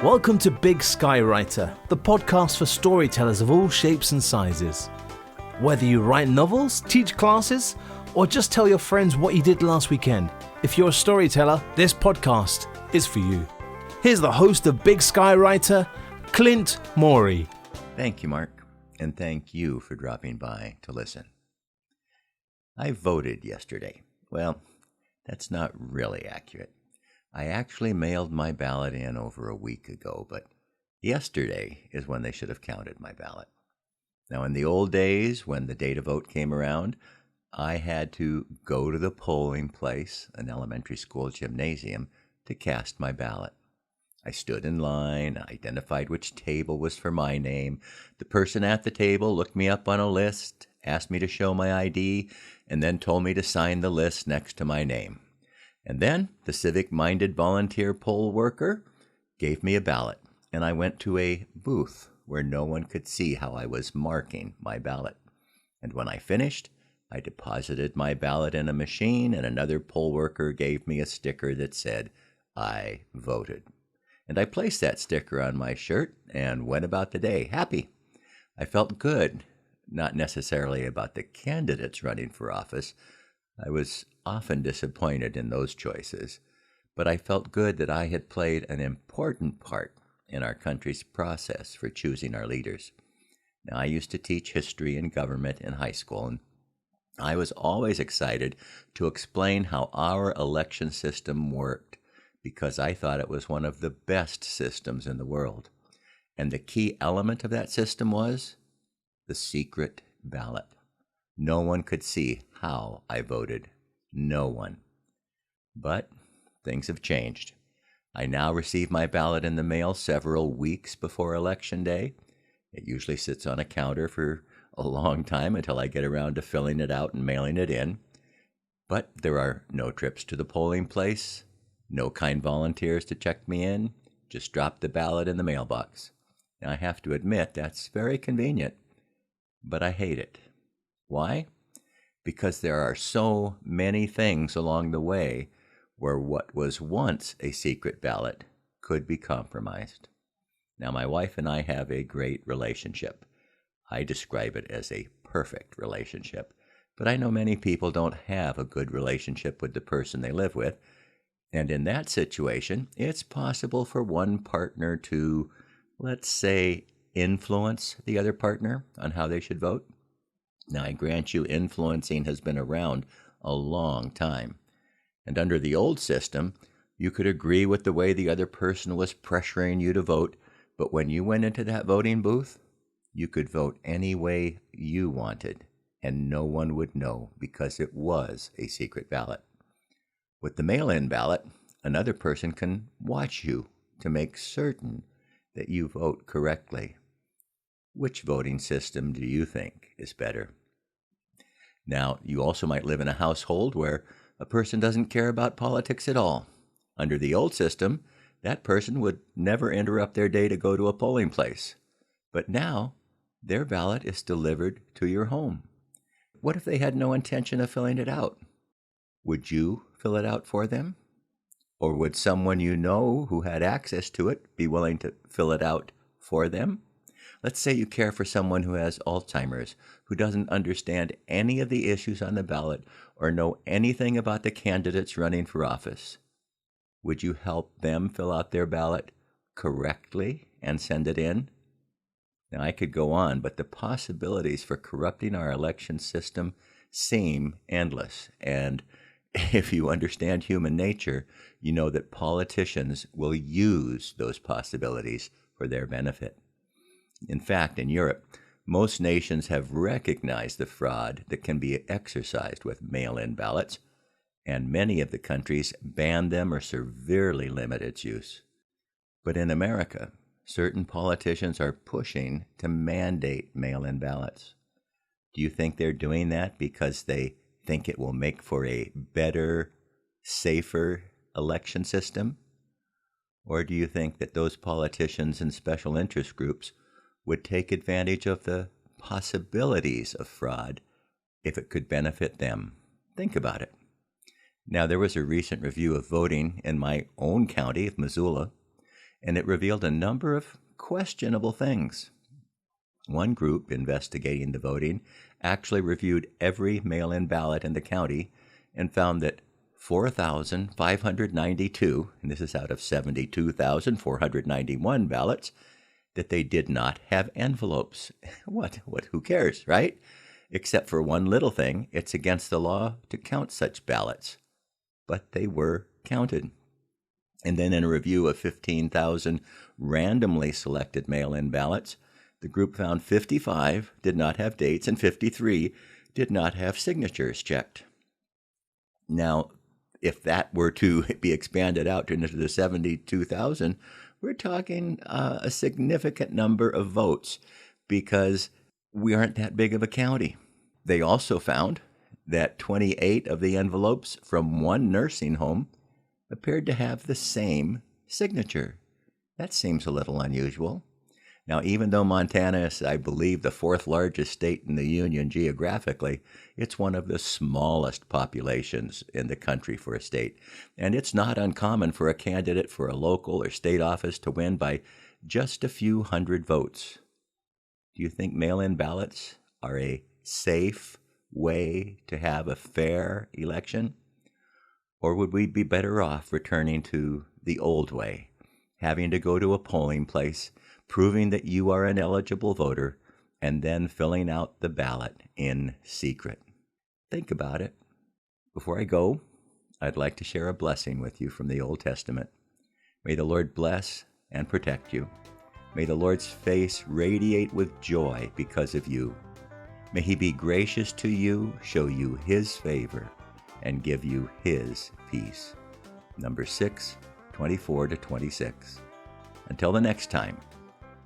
Welcome to Big Skywriter, the podcast for storytellers of all shapes and sizes. Whether you write novels, teach classes, or just tell your friends what you did last weekend, if you're a storyteller, this podcast is for you. Here's the host of Big Skywriter, Clint Morey. Thank you, Mark, and thank you for dropping by to listen. I voted yesterday. Well, that's not really accurate. I actually mailed my ballot in over a week ago, but yesterday is when they should have counted my ballot. Now, in the old days, when the day to vote came around, I had to go to the polling place, an elementary school gymnasium, to cast my ballot. I stood in line, identified which table was for my name. The person at the table looked me up on a list, asked me to show my ID, and then told me to sign the list next to my name. And then the civic-minded volunteer poll worker gave me a ballot, and I went to a booth where no one could see how I was marking my ballot. And when I finished, I deposited my ballot in a machine, and another poll worker gave me a sticker that said, "I voted." And I placed that sticker on my shirt and went about the day happy. I felt good, not necessarily about the candidates running for office. I was often disappointed in those choices, but I felt good that I had played an important part in our country's process for choosing our leaders. Now, I used to teach history and government in high school, and I was always excited to explain how our election system worked because I thought it was one of the best systems in the world. And the key element of that system was the secret ballot. No one could see how I voted. No one. But things have changed. I now receive my ballot in the mail several weeks before Election Day. It usually sits on a counter for a long time until I get around to filling it out and mailing it in. But there are no trips to the polling place, no kind volunteers to check me in, just drop the ballot in the mailbox. Now, I have to admit that's very convenient, but I hate it. Why? Because there are so many things along the way where what was once a secret ballot could be compromised. Now, my wife and I have a great relationship. I describe it as a perfect relationship, but I know many people don't have a good relationship with the person they live with, and in that situation, it's possible for one partner to, let's say, influence the other partner on how they should vote. Now, I grant you, influencing has been around a long time. And under the old system, you could agree with the way the other person was pressuring you to vote, but when you went into that voting booth, you could vote any way you wanted, and no one would know because it was a secret ballot. With the mail-in ballot, another person can watch you to make certain that you vote correctly. Which voting system do you think is better? Now, you also might live in a household where a person doesn't care about politics at all. Under the old system, that person would never interrupt their day to go to a polling place. But now, their ballot is delivered to your home. What if they had no intention of filling it out? Would you fill it out for them? Or would someone you know who had access to it be willing to fill it out for them? Let's say you care for someone who has Alzheimer's, who doesn't understand any of the issues on the ballot or know anything about the candidates running for office. Would you help them fill out their ballot correctly and send it in? Now, I could go on, but the possibilities for corrupting our election system seem endless. And if you understand human nature, you know that politicians will use those possibilities for their benefit. In fact, in Europe, most nations have recognized the fraud that can be exercised with mail-in ballots, and many of the countries ban them or severely limit its use. But in America, certain politicians are pushing to mandate mail-in ballots. Do you think they're doing that because they think it will make for a better, safer election system? Or do you think that those politicians and special interest groups would take advantage of the possibilities of fraud if it could benefit them? Think about it. Now, there was a recent review of voting in my own county of Missoula, and it revealed a number of questionable things. One group investigating the voting actually reviewed every mail-in ballot in the county and found that 4,592, and this is out of 72,491 ballots, that they did not have envelopes. Who cares, right? Except for one little thing, it's against the law to count such ballots. But they were counted. And then in a review of 15,000 randomly selected mail-in ballots, the group found 55 did not have dates and 53 did not have signatures checked. Now, if that were to be expanded out into the 72,000, we're talking a significant number of votes because we aren't that big of a county. They also found that 28 of the envelopes from one nursing home appeared to have the same signature. That seems a little unusual. Now, even though Montana is, I believe, the fourth largest state in the union geographically, it's one of the smallest populations in the country for a state. And it's not uncommon for a candidate for a local or state office to win by just a few hundred votes. Do you think mail-in ballots are a safe way to have a fair election? Or would we be better off returning to the old way, having to go to a polling place, proving that you are an eligible voter, and then filling out the ballot in secret? Think about it. Before I go, I'd like to share a blessing with you from the Old Testament. May the Lord bless and protect you. May the Lord's face radiate with joy because of you. May he be gracious to you, show you his favor, and give you his peace. Numbers 6, 24-26. Until the next time,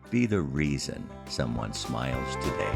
be the reason someone smiles today.